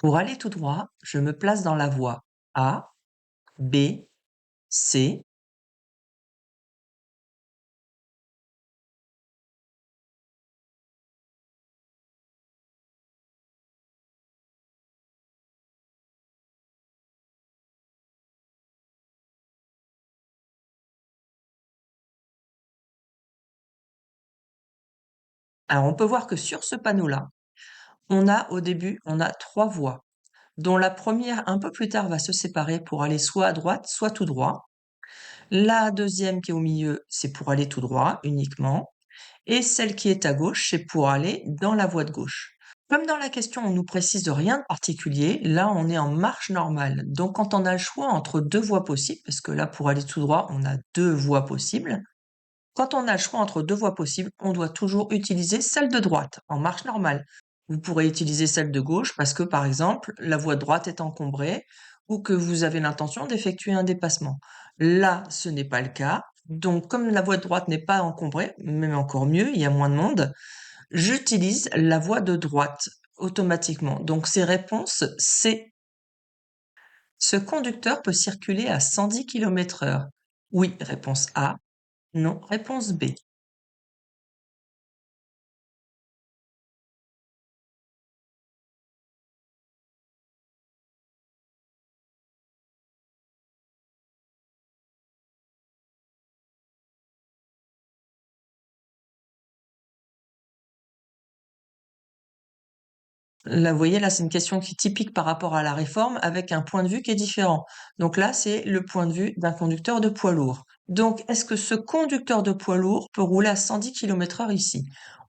Pour aller tout droit, je me place dans la voie A, B, C. Alors on peut voir que sur ce panneau-là, on a au début, on a 3 voies, dont la première un peu plus tard va se séparer pour aller soit à droite, soit tout droit. La deuxième qui est au milieu, c'est pour aller tout droit uniquement. Et celle qui est à gauche, c'est pour aller dans la voie de gauche. Comme dans la question, on nous précise rien de particulier, là on est en marche normale. Donc quand on a le choix entre 2 voies possibles, parce que là pour aller tout droit, on a 2 voies possibles. Quand on a le choix entre 2 voies possibles, on doit toujours utiliser celle de droite, en marche normale. Vous pourrez utiliser celle de gauche parce que, par exemple, la voie de droite est encombrée ou que vous avez l'intention d'effectuer un dépassement. Là, ce n'est pas le cas. Donc, comme la voie de droite n'est pas encombrée, même encore mieux, il y a moins de monde, j'utilise la voie de droite automatiquement. Donc, ces réponses C. Ce conducteur peut circuler à 110 km/h. Oui, réponse A. Non, réponse B. Là, vous voyez, là, c'est une question qui est typique par rapport à la réforme avec un point de vue qui est différent. Donc là, c'est le point de vue d'un conducteur de poids lourd. Donc, est-ce que ce conducteur de poids lourd peut rouler à 110 km/h ici?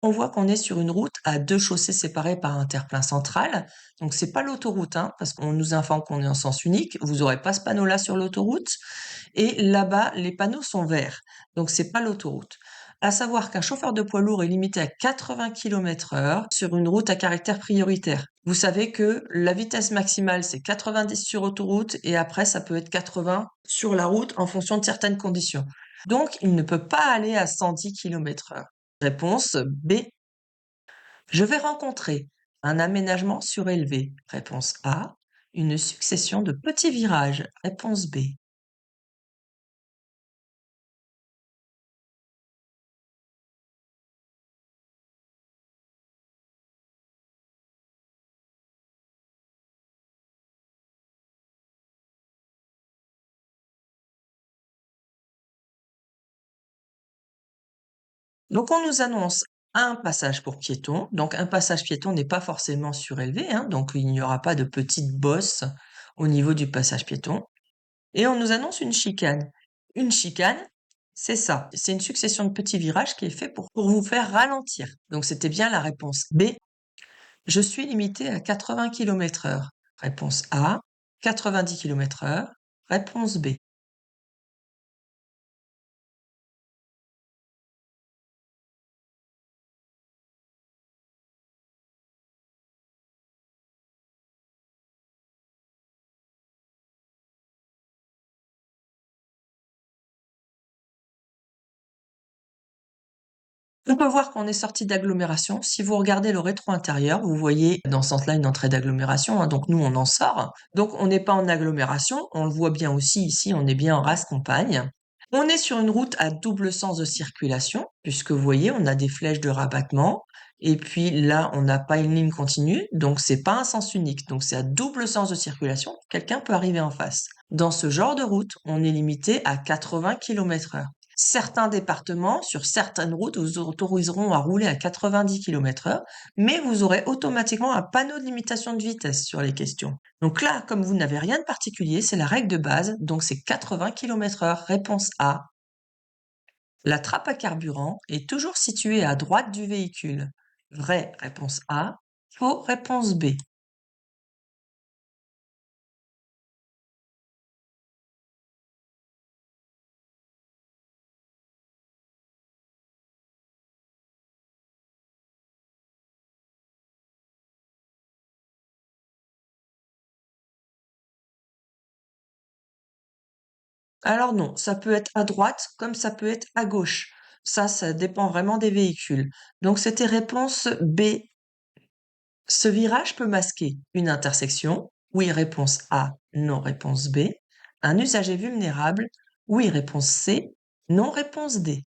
On voit qu'on est sur une route à 2 chaussées séparées par un terre-plein central. Donc, c'est pas l'autoroute, hein, parce qu'on nous informe qu'on est en sens unique. Vous aurez pas ce panneau-là sur l'autoroute. Et là-bas, les panneaux sont verts. Donc, c'est pas l'autoroute. À savoir qu'un chauffeur de poids lourd est limité à 80 km/h sur une route à caractère prioritaire. Vous savez que la vitesse maximale, c'est 90 sur autoroute et après, ça peut être 80 sur la route en fonction de certaines conditions. Donc, il ne peut pas aller à 110 km/h. Réponse B. Je vais rencontrer un aménagement surélevé. Réponse A. Une succession de petits virages. Réponse B. Donc on nous annonce un passage pour piétons. Donc un passage piéton n'est pas forcément surélevé, hein, donc il n'y aura pas de petite bosse au niveau du passage piéton. Et on nous annonce une chicane. Une chicane, c'est ça, c'est une succession de petits virages qui est fait pour vous faire ralentir. Donc c'était bien la réponse B. Je suis limité à 80 km/h. Réponse A, 90 km/h. Réponse B. On peut voir qu'on est sorti d'agglomération. Si vous regardez le rétro intérieur, vous voyez dans ce sens-là une entrée d'agglomération, hein, donc nous on en sort. Donc on n'est pas en agglomération, on le voit bien aussi ici, on est bien en race campagne. On est sur une route à double sens de circulation, puisque vous voyez, on a des flèches de rabattement. Et puis là, on n'a pas une ligne continue, donc c'est pas un sens unique. Donc c'est à double sens de circulation, quelqu'un peut arriver en face. Dans ce genre de route, on est limité à 80 km/h. Certains départements, sur certaines routes, vous autoriseront à rouler à 90 km/h, mais vous aurez automatiquement un panneau de limitation de vitesse sur les questions. Donc là, comme vous n'avez rien de particulier, c'est la règle de base, donc c'est 80 km/h. Réponse A. La trappe à carburant est toujours située à droite du véhicule. Vrai, réponse A. Faux, réponse B. Alors non, ça peut être à droite comme ça peut être à gauche. Ça dépend vraiment des véhicules. Donc c'était réponse B. Ce virage peut masquer une intersection. Oui, réponse A. Non, réponse B. Un usager vulnérable. Oui, réponse C. Non, réponse D.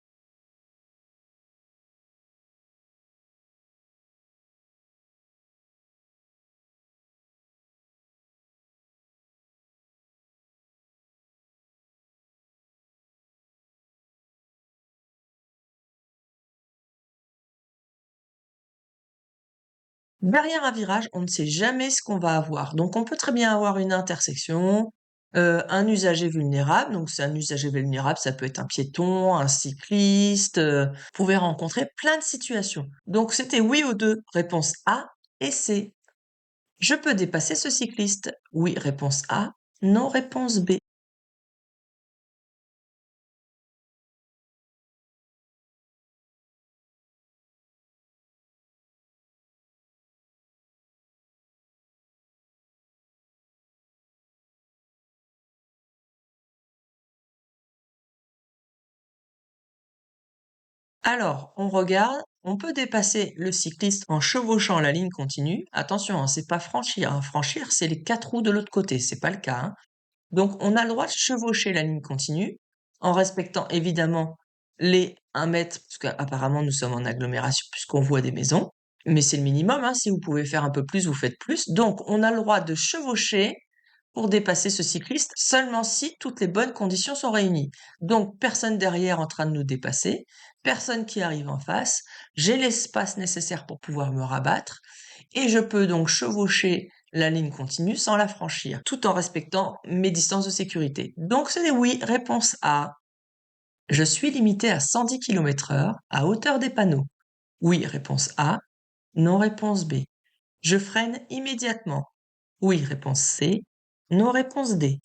Derrière un virage, on ne sait jamais ce qu'on va avoir. Donc, on peut très bien avoir une intersection, un usager vulnérable. Donc, c'est un usager vulnérable, ça peut être un piéton, un cycliste. Vous pouvez rencontrer plein de situations. Donc, c'était oui aux deux. Réponse A et C. Je peux dépasser ce cycliste. Oui, réponse A. Non, réponse B. Alors, on regarde, on peut dépasser le cycliste en chevauchant la ligne continue. Attention, hein, c'est pas franchir, hein. Franchir, c'est les 4 roues de l'autre côté, c'est pas le cas, hein. Donc, on a le droit de chevaucher la ligne continue en respectant évidemment les 1 mètre, parce qu'apparemment nous sommes en agglomération puisqu'on voit des maisons, mais c'est le minimum, hein. Si vous pouvez faire un peu plus, vous faites plus. Donc, on a le droit de chevaucher pour dépasser ce cycliste seulement si toutes les bonnes conditions sont réunies. Donc, personne derrière en train de nous dépasser, personne qui arrive en face, j'ai l'espace nécessaire pour pouvoir me rabattre, et je peux donc chevaucher la ligne continue sans la franchir, tout en respectant mes distances de sécurité. Donc c'est des oui, réponse A. Je suis limité à 110 km/h à hauteur des panneaux. Oui, réponse A. Non, réponse B. Je freine immédiatement. Oui, réponse C. Non, réponse D.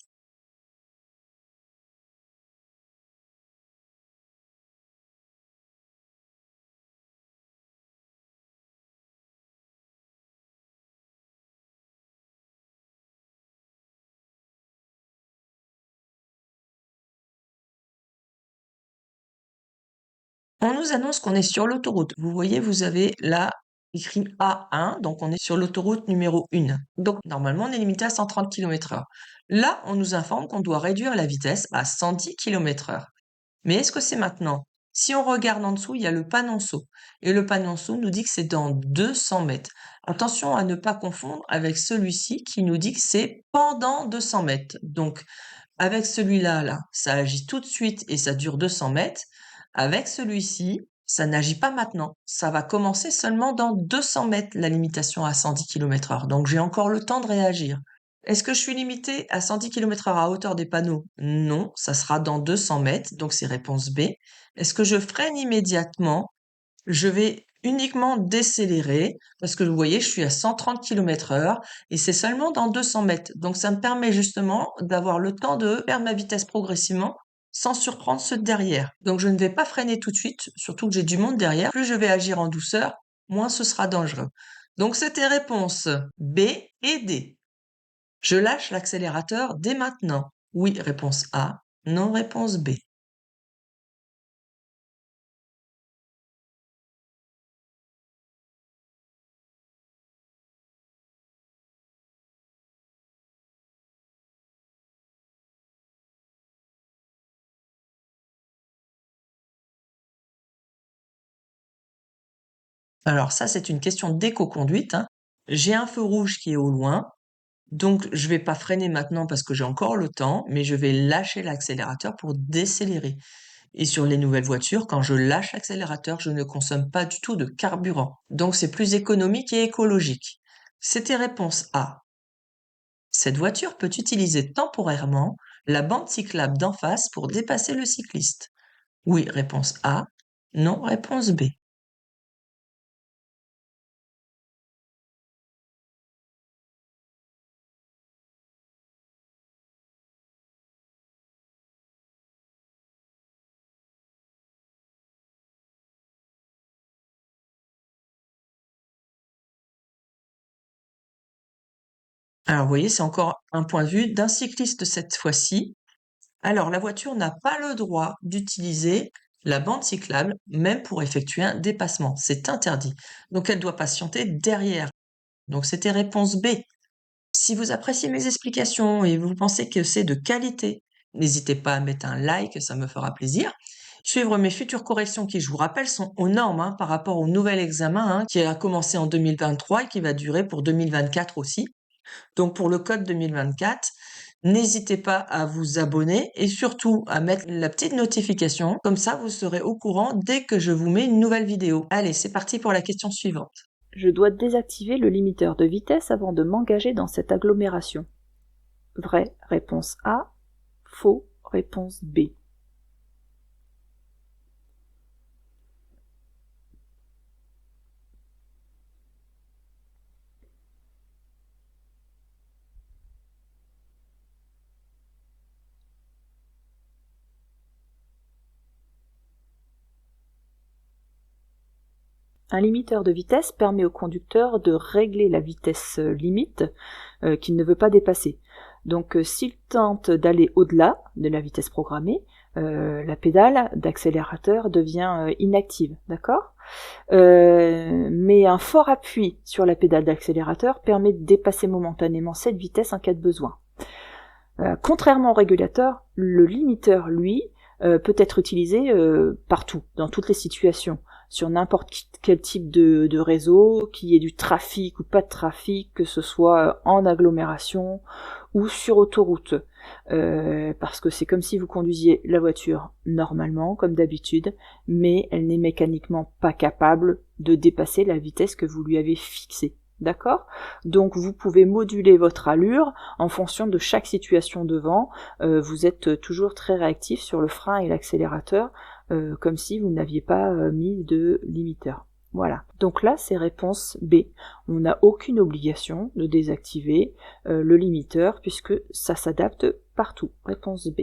On nous annonce qu'on est sur l'autoroute. Vous voyez, vous avez là écrit A1, donc on est sur l'autoroute numéro 1. Donc normalement, on est limité à 130 km/h. Là, on nous informe qu'on doit réduire la vitesse à 110 km/h. Mais est-ce que c'est maintenant? Si on regarde en dessous, il y a le panonceau. Et le panonceau nous dit que c'est dans 200 mètres. Attention à ne pas confondre avec celui-ci qui nous dit que c'est pendant 200 mètres. Donc, avec celui-là, là, ça agit tout de suite et ça dure 200 mètres. Avec celui-ci, ça n'agit pas maintenant. Ça va commencer seulement dans 200 mètres, la limitation à 110 km/h. Donc, j'ai encore le temps de réagir. Est-ce que je suis limitée à 110 km/h à hauteur des panneaux? Non, ça sera dans 200 mètres, donc c'est réponse B. Est-ce que je freine immédiatement? Je vais uniquement décélérer parce que vous voyez, je suis à 130 km/h et c'est seulement dans 200 mètres. Donc ça me permet justement d'avoir le temps de perdre ma vitesse progressivement sans surprendre ceux de derrière. Donc je ne vais pas freiner tout de suite, surtout que j'ai du monde derrière. Plus je vais agir en douceur, moins ce sera dangereux. Donc c'était réponse B et D. Je lâche l'accélérateur dès maintenant. Oui, réponse A. Non, réponse B. Alors ça, c'est une question d'éco-conduite, hein. J'ai un feu rouge qui est au loin, donc je vais pas freiner maintenant parce que j'ai encore le temps, mais je vais lâcher l'accélérateur pour décélérer. Et sur les nouvelles voitures, quand je lâche l'accélérateur, je ne consomme pas du tout de carburant. Donc c'est plus économique et écologique. C'était réponse A. Cette voiture peut utiliser temporairement la bande cyclable d'en face pour dépasser le cycliste. Oui, réponse A. Non, réponse B. Alors, vous voyez, c'est encore un point de vue d'un cycliste cette fois-ci. Alors, la voiture n'a pas le droit d'utiliser la bande cyclable, même pour effectuer un dépassement. C'est interdit. Donc, elle doit patienter derrière. Donc c'était réponse B. Si vous appréciez mes explications et vous pensez que c'est de qualité, n'hésitez pas à mettre un like, ça me fera plaisir. Suivre mes futures corrections qui, je vous rappelle, sont aux normes par rapport au nouvel examen qui a commencé en 2023 et qui va durer pour 2024 aussi. Donc pour le code 2024, n'hésitez pas à vous abonner et surtout à mettre la petite notification. Comme ça, vous serez au courant dès que je vous mets une nouvelle vidéo. Allez, c'est parti pour la question suivante. Je dois désactiver le limiteur de vitesse avant de m'engager dans cette agglomération. Vrai, réponse A. Faux, réponse B. Un limiteur de vitesse permet au conducteur de régler la vitesse limite qu'il ne veut pas dépasser. Donc s'il tente d'aller au-delà de la vitesse programmée, la pédale d'accélérateur devient inactive, d'accord ? Mais un fort appui sur la pédale d'accélérateur permet de dépasser momentanément cette vitesse en cas de besoin. Contrairement au régulateur, le limiteur, lui, peut être utilisé partout, dans toutes les situations, sur n'importe quel type de réseau, qu'il y ait du trafic ou pas de trafic, que ce soit en agglomération ou sur autoroute. Parce que c'est comme si vous conduisiez la voiture normalement, comme d'habitude, mais elle n'est mécaniquement pas capable de dépasser la vitesse que vous lui avez fixée. D'accord ? Donc vous pouvez moduler votre allure en fonction de chaque situation devant. Vous êtes toujours très réactif sur le frein et l'accélérateur, comme si vous n'aviez pas mis de limiteur. Voilà. Donc là, c'est réponse B. On n'a aucune obligation de désactiver le limiteur puisque ça s'adapte partout. Réponse B.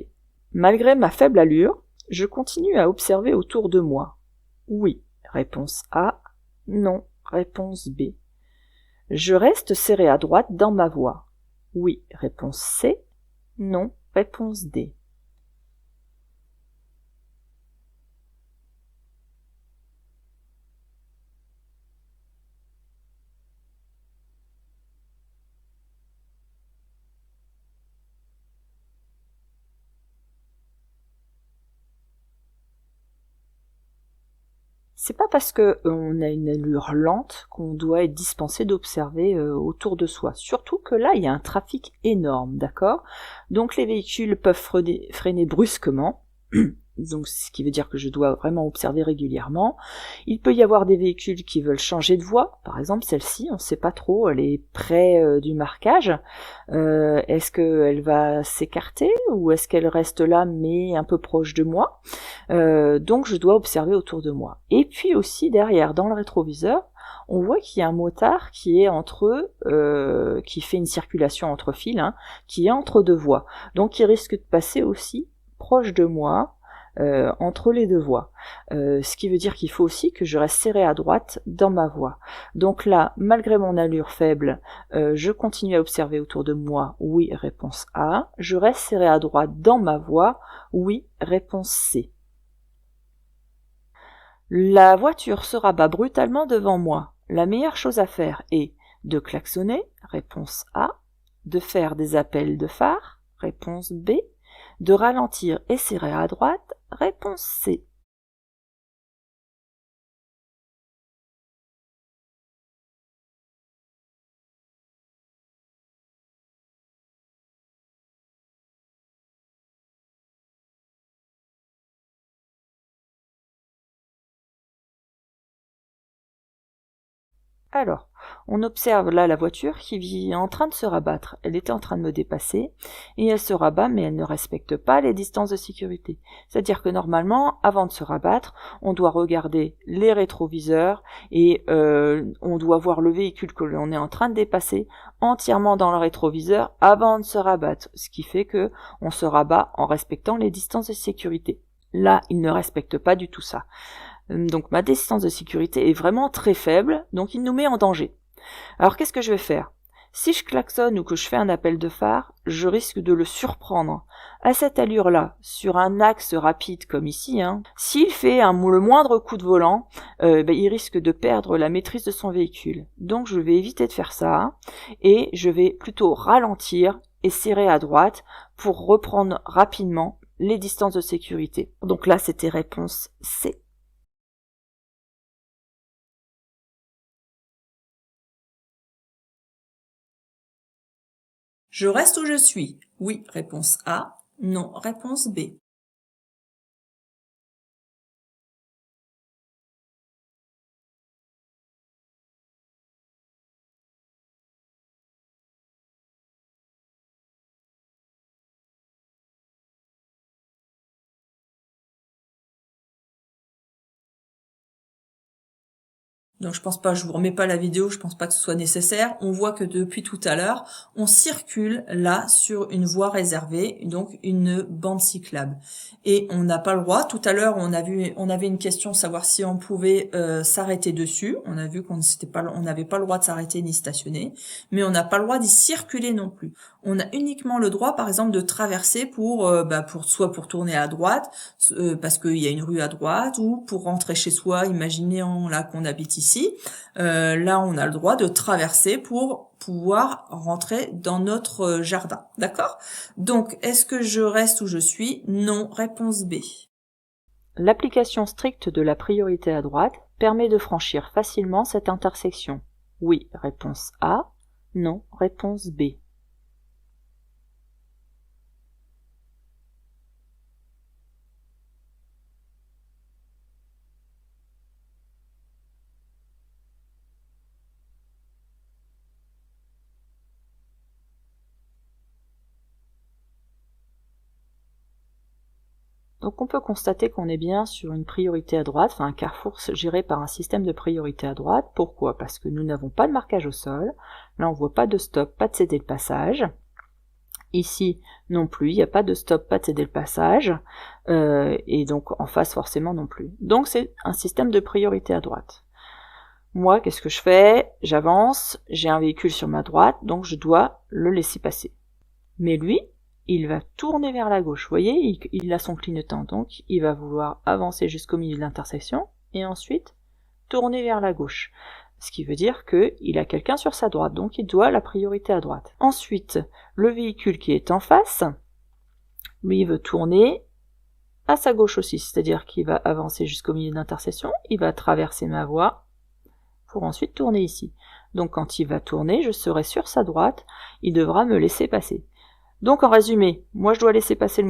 Malgré ma faible allure, je continue à observer autour de moi. Oui. Réponse A. Non. Réponse B. Je reste serré à droite dans ma voie. Oui. Réponse C. Non. Réponse D. C'est pas parce qu'on a une allure lente qu'on doit être dispensé d'observer autour de soi. Surtout que là, il y a un trafic énorme, d'accord ? Donc les véhicules peuvent freiner brusquement, donc ce qui veut dire que je dois vraiment observer régulièrement. Il peut y avoir des véhicules qui veulent changer de voie, par exemple celle-ci, on ne sait pas trop, elle est près du marquage. Est-ce qu'elle va s'écarter ou est-ce qu'elle reste là mais un peu proche de moi ? Donc je dois observer autour de moi. Et puis aussi derrière, dans le rétroviseur, on voit qu'il y a un motard qui est qui fait une circulation entre fils, qui est entre deux voies. Donc il risque de passer aussi proche de moi, entre les deux voies. Ce qui veut dire qu'il faut aussi que je reste serré à droite dans ma voie. Donc là, malgré mon allure faible, je continue à observer autour de moi. Oui, réponse A. Je reste serré à droite dans ma voie. Oui, réponse C. La voiture se rabat brutalement devant moi. La meilleure chose à faire est de klaxonner, réponse A, de faire des appels de phare, réponse B, de ralentir et serrer à droite, réponse C. Alors, on observe là la voiture qui est en train de se rabattre. Elle était en train de me dépasser et elle se rabat mais elle ne respecte pas les distances de sécurité. C'est-à-dire que normalement, avant de se rabattre, on doit regarder les rétroviseurs et on doit voir le véhicule que l'on est en train de dépasser entièrement dans le rétroviseur avant de se rabattre. Ce qui fait que on se rabat en respectant les distances de sécurité. Là, il ne respecte pas du tout ça. Donc ma distance de sécurité est vraiment très faible, donc il nous met en danger. Alors qu'est-ce que je vais faire ? Si je klaxonne ou que je fais un appel de phare, je risque de le surprendre. À cette allure-là, sur un axe rapide comme ici, s'il fait le moindre coup de volant, il risque de perdre la maîtrise de son véhicule. Donc je vais éviter de faire ça et je vais plutôt ralentir et serrer à droite pour reprendre rapidement les distances de sécurité. Donc là, c'était réponse C. Je reste où je suis. Oui, réponse A. Non, réponse B. Donc je pense pas, je vous remets pas la vidéo, je pense pas que ce soit nécessaire. On voit que depuis tout à l'heure, on circule là sur une voie réservée, donc une bande cyclable. Et on n'a pas le droit. Tout à l'heure, on avait une question, savoir si on pouvait s'arrêter dessus. On a vu on n'avait pas le droit de s'arrêter ni stationner, mais on n'a pas le droit d'y circuler non plus. On a uniquement le droit, par exemple, de traverser soit pour tourner à droite, parce qu'il y a une rue à droite, ou pour rentrer chez soi, imaginons là qu'on habite ici. Là, on a le droit de traverser pour pouvoir rentrer dans notre jardin. D'accord ? Donc, est-ce que je reste où je suis ? Non. Réponse B. L'application stricte de la priorité à droite permet de franchir facilement cette intersection. Oui, réponse A. Non, réponse B. Donc on peut constater qu'on est bien sur une priorité à droite, un carrefour géré par un système de priorité à droite. Pourquoi ? Parce que nous n'avons pas de marquage au sol. Là on voit pas de stop, pas de céder le passage. Ici non plus, il n'y a pas de stop, pas de céder le passage. Et donc en face forcément non plus. Donc c'est un système de priorité à droite. Moi, qu'est-ce que je fais ? J'avance, j'ai un véhicule sur ma droite, donc je dois le laisser passer. Mais lui, il va tourner vers la gauche. Vous voyez, il a son clignotant, donc il va vouloir avancer jusqu'au milieu de l'intersection et ensuite tourner vers la gauche. Ce qui veut dire qu'il a quelqu'un sur sa droite, donc il doit la priorité à droite. Ensuite, le véhicule qui est en face, lui, il veut tourner à sa gauche aussi, c'est-à-dire qu'il va avancer jusqu'au milieu de l'intersection, il va traverser ma voie pour ensuite tourner ici. Donc quand il va tourner, je serai sur sa droite, il devra me laisser passer. Donc en résumé, moi je dois laisser passer le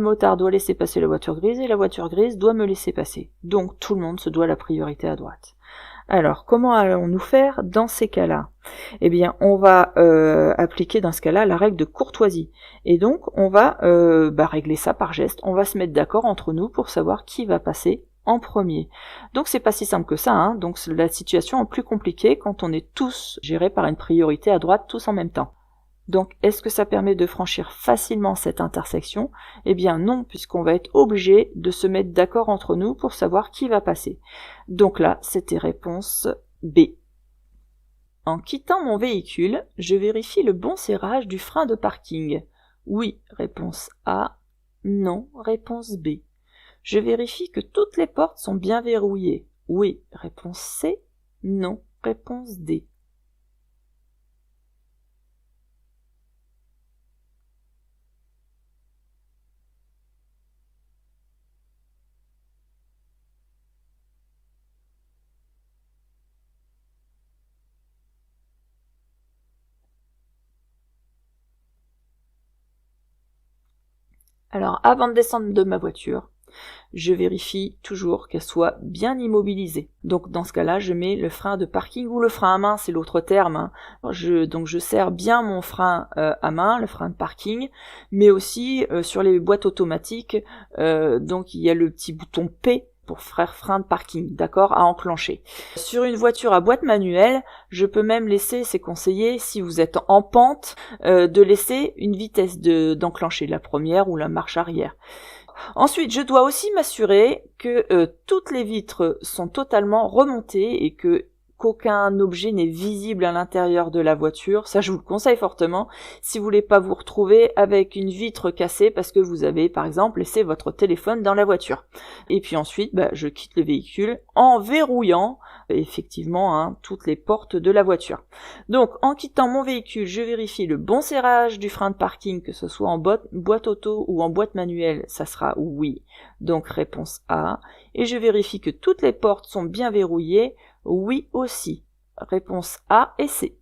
motard doit laisser passer la voiture grise et la voiture grise doit me laisser passer. Donc tout le monde se doit la priorité à droite. Alors comment allons-nous faire dans ces cas-là ? Eh bien on va appliquer dans ce cas-là la règle de courtoisie. Et donc on va régler ça par geste, on va se mettre d'accord entre nous pour savoir qui va passer en premier. Donc c'est pas si simple que ça, donc la situation est plus compliquée quand on est tous gérés par une priorité à droite tous en même temps. Donc, est-ce que ça permet de franchir facilement cette intersection ? Eh bien non, puisqu'on va être obligé de se mettre d'accord entre nous pour savoir qui va passer. Donc là, c'était réponse B. En quittant mon véhicule, je vérifie le bon serrage du frein de parking. Oui, réponse A. Non, réponse B. Je vérifie que toutes les portes sont bien verrouillées. Oui, réponse C. Non, réponse D. Alors, avant de descendre de ma voiture, je vérifie toujours qu'elle soit bien immobilisée. Donc dans ce cas-là, je mets le frein de parking ou le frein à main, c'est l'autre terme. Donc je serre bien mon frein à main, le frein de parking, mais aussi sur les boîtes automatiques, donc il y a le petit bouton P pour faire frein de parking, d'accord, à enclencher. Sur une voiture à boîte manuelle, je peux même laisser, c'est conseillé, si vous êtes en pente, de laisser une vitesse d'enclencher la première ou la marche arrière. Ensuite, je dois aussi m'assurer que toutes les vitres sont totalement remontées et qu'aucun objet n'est visible à l'intérieur de la voiture. Ça, je vous le conseille fortement si vous voulez pas vous retrouver avec une vitre cassée parce que vous avez, par exemple, laissé votre téléphone dans la voiture. Et puis ensuite, je quitte le véhicule en verrouillant, effectivement, toutes les portes de la voiture. Donc, en quittant mon véhicule, je vérifie le bon serrage du frein de parking, que ce soit en boîte auto ou en boîte manuelle, ça sera oui. Donc, réponse A. Et je vérifie que toutes les portes sont bien verrouillées, oui aussi. Réponse A et C.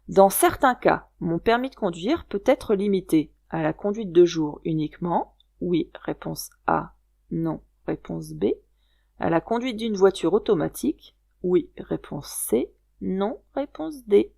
Dans certains cas, mon permis de conduire peut être limité à la conduite de jour uniquement, oui, réponse A, non, réponse B. À la conduite d'une voiture automatique, oui, réponse C, non, réponse D.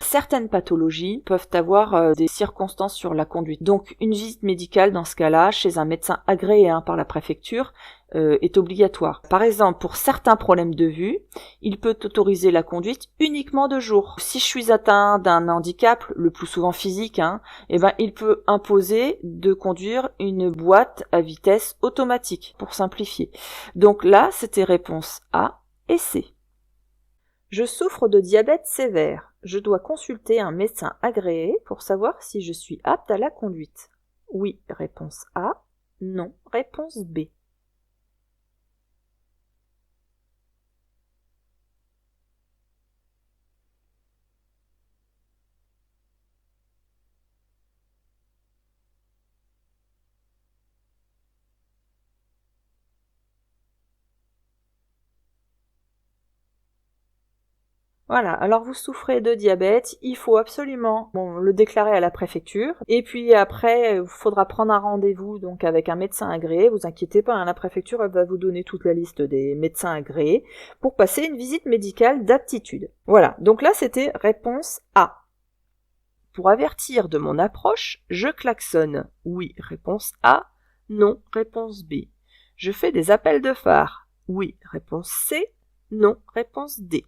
Certaines pathologies peuvent avoir des circonstances sur la conduite. Donc une visite médicale dans ce cas-là, chez un médecin agréé par la préfecture, est obligatoire. Par exemple, pour certains problèmes de vue, il peut autoriser la conduite uniquement de jour. Si je suis atteint d'un handicap, le plus souvent physique, il peut imposer de conduire une boîte à vitesse automatique, pour simplifier. Donc là, c'était réponse A et C. Je souffre de diabète sévère. Je dois consulter un médecin agréé pour savoir si je suis apte à la conduite. Oui, réponse A. Non, réponse B. Voilà, alors vous souffrez de diabète, il faut absolument le déclarer à la préfecture. Et puis après, il faudra prendre un rendez-vous donc avec un médecin agréé. Vous inquiétez pas, la préfecture elle va vous donner toute la liste des médecins agréés pour passer une visite médicale d'aptitude. Voilà, donc là c'était réponse A. Pour avertir de mon approche, je klaxonne. Oui, réponse A. Non, réponse B. Je fais des appels de phare. Oui, réponse C. Non, réponse D.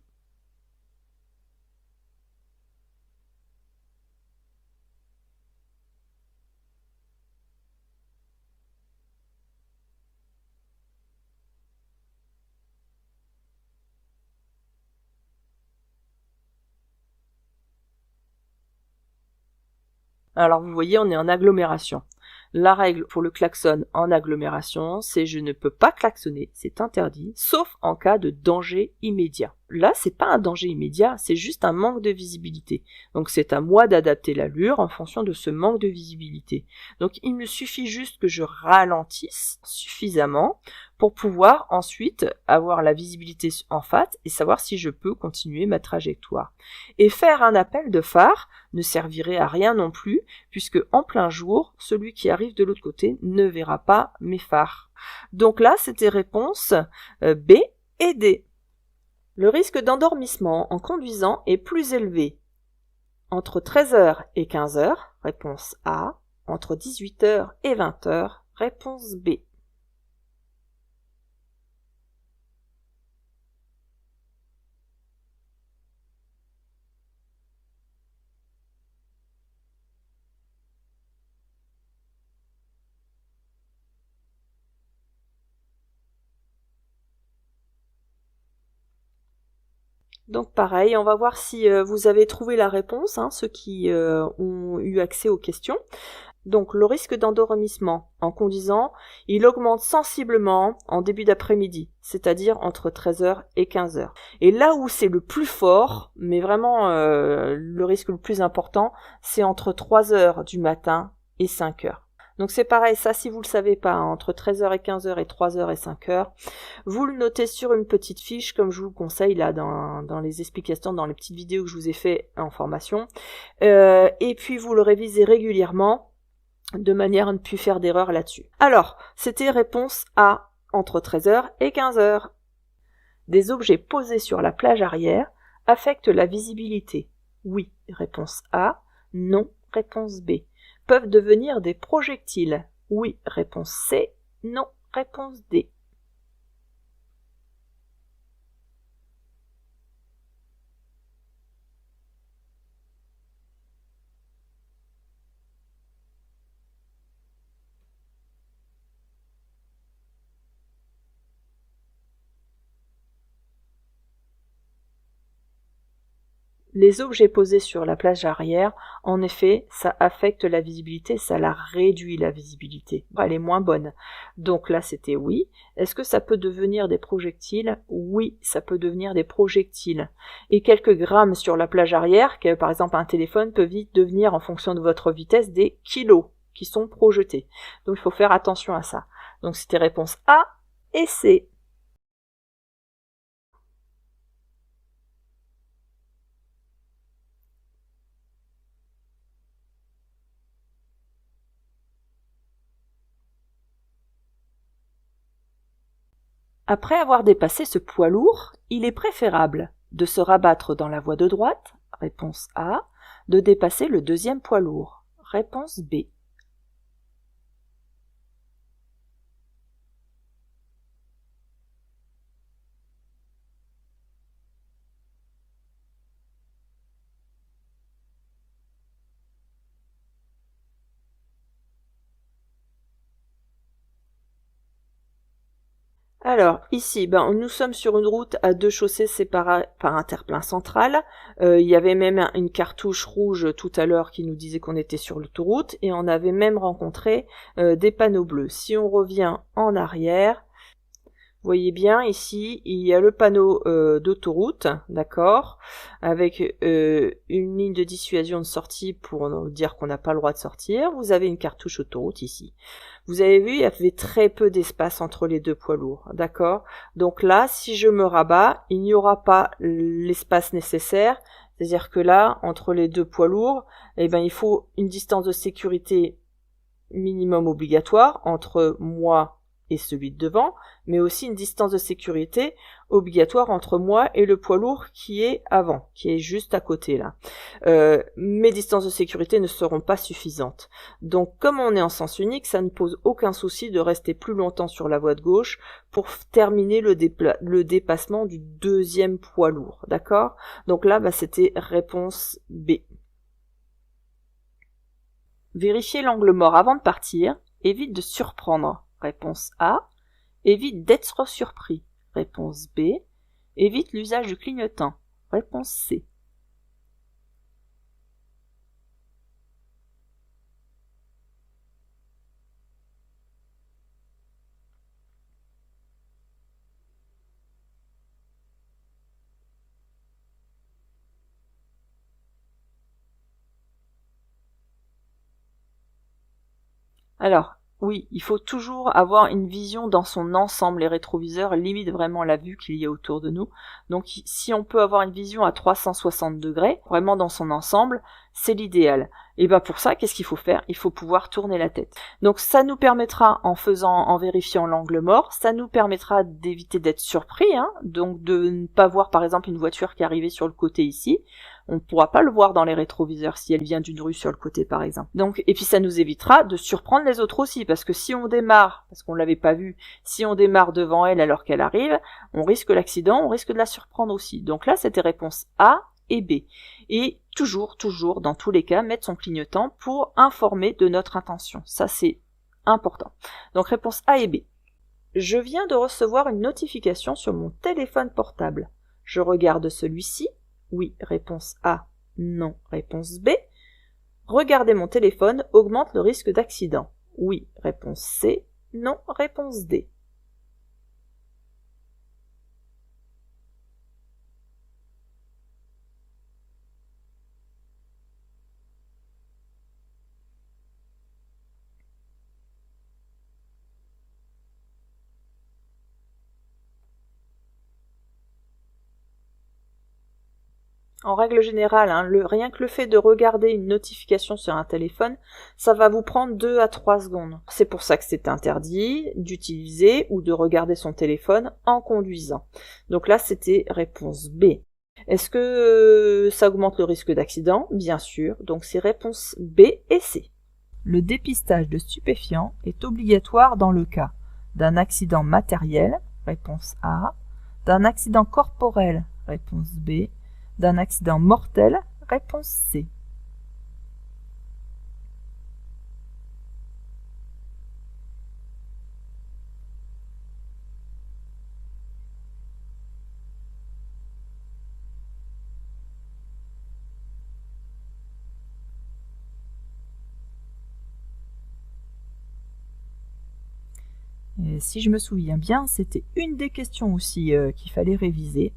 Alors vous voyez, on est en agglomération. La règle pour le klaxon en agglomération, c'est je ne peux pas klaxonner, c'est interdit, sauf en cas de danger immédiat. Là, c'est pas un danger immédiat, c'est juste un manque de visibilité. Donc c'est à moi d'adapter l'allure en fonction de ce manque de visibilité. Donc il me suffit juste que je ralentisse suffisamment pour pouvoir ensuite avoir la visibilité en face et savoir si je peux continuer ma trajectoire. Et faire un appel de phare ne servirait à rien non plus, puisque en plein jour, celui qui arrive de l'autre côté ne verra pas mes phares. Donc là, c'était réponse B et D. Le risque d'endormissement en conduisant est plus élevé. Entre 13h et 15h, réponse A. Entre 18h et 20h, réponse B. Donc pareil, on va voir si vous avez trouvé la réponse, ceux qui ont eu accès aux questions. Donc le risque d'endormissement en conduisant, il augmente sensiblement en début d'après-midi, c'est-à-dire entre 13h et 15h. Et là où c'est le plus fort, mais vraiment le risque le plus important, c'est entre 3h du matin et 5h. Donc c'est pareil, ça si vous le savez pas, entre 13h et 15h et 3h et 5h, vous le notez sur une petite fiche comme je vous le conseille là dans les explications, dans les petites vidéos que je vous ai fait en formation. Et puis vous le révisez régulièrement de manière à ne plus faire d'erreur là-dessus. Alors, c'était réponse A, entre 13h et 15h. Des objets posés sur la plage arrière affectent la visibilité. Oui, réponse A. Non, réponse B. peuvent devenir des projectiles. Oui, réponse C. Non, réponse D. Les objets posés sur la plage arrière, en effet, ça affecte la visibilité, ça la réduit la visibilité. Elle est moins bonne. Donc là, c'était oui. Est-ce que ça peut devenir des projectiles? Oui, ça peut devenir des projectiles. Et quelques grammes sur la plage arrière, que par exemple un téléphone peut vite devenir, en fonction de votre vitesse, des kilos qui sont projetés. Donc il faut faire attention à ça. Donc c'était réponse A et C. Après avoir dépassé ce poids lourd, il est préférable de se rabattre dans la voie de droite, réponse A, de dépasser le deuxième poids lourd, réponse B. Alors, ici, nous sommes sur une route à 2 chaussées séparées par un terre-plein central. Il y avait même une cartouche rouge tout à l'heure qui nous disait qu'on était sur l'autoroute, et on avait même rencontré des panneaux bleus. Si on revient en arrière, vous voyez bien ici, il y a le panneau d'autoroute, d'accord, avec une ligne de dissuasion de sortie pour nous dire qu'on n'a pas le droit de sortir. Vous avez une cartouche autoroute ici. Vous avez vu, il y avait très peu d'espace entre les deux poids lourds, d'accord? Donc là, si je me rabats, il n'y aura pas l'espace nécessaire, c'est-à-dire que là, entre les deux poids lourds, il faut une distance de sécurité minimum obligatoire entre moi et celui de devant, mais aussi une distance de sécurité obligatoire entre moi et le poids lourd qui est avant, qui est juste à côté là. Mes distances de sécurité ne seront pas suffisantes. Donc comme on est en sens unique, ça ne pose aucun souci de rester plus longtemps sur la voie de gauche pour terminer le dépassement du deuxième poids lourd, d'accord? Donc là, c'était réponse B. Vérifiez l'angle mort avant de partir, évite de surprendre. Réponse A. Évite d'être surpris. Réponse B. Évite l'usage du clignotant. Réponse C. Alors, oui, il faut toujours avoir une vision dans son ensemble. Les rétroviseurs limitent vraiment la vue qu'il y a autour de nous. Donc si on peut avoir une vision à 360 degrés, vraiment dans son ensemble, c'est l'idéal. Et pour ça, qu'est-ce qu'il faut faire? Il faut pouvoir tourner la tête. Donc ça nous permettra, en vérifiant l'angle mort, ça nous permettra d'éviter d'être surpris, donc de ne pas voir par exemple une voiture qui est arrivée sur le côté ici. On ne pourra pas le voir dans les rétroviseurs si elle vient d'une rue sur le côté par exemple. Donc, et puis ça nous évitera de surprendre les autres aussi, parce que si on démarre, parce qu'on l'avait pas vu, si on démarre devant elle alors qu'elle arrive, on risque l'accident, on risque de la surprendre aussi. Donc là, c'était réponse A et B. Et toujours, dans tous les cas, mettre son clignotant pour informer de notre intention. Ça, c'est important. Donc réponse A et B. Je viens de recevoir une notification sur mon téléphone portable. Je regarde celui-ci. Oui, réponse A. Non, réponse B. Regarder mon téléphone augmente le risque d'accident. Oui, réponse C. Non, réponse D. En règle générale, rien que le fait de regarder une notification sur un téléphone, ça va vous prendre 2 à 3 secondes. C'est pour ça que c'est interdit d'utiliser ou de regarder son téléphone en conduisant. Donc là, c'était réponse B. Est-ce que ça augmente le risque d'accident? Bien sûr. Donc c'est réponse B et C. Le dépistage de stupéfiants est obligatoire dans le cas d'un accident matériel, réponse A, d'un accident corporel, réponse B, d'un accident mortel, réponse C. Et si je me souviens bien, c'était une des questions aussi qu'il fallait réviser.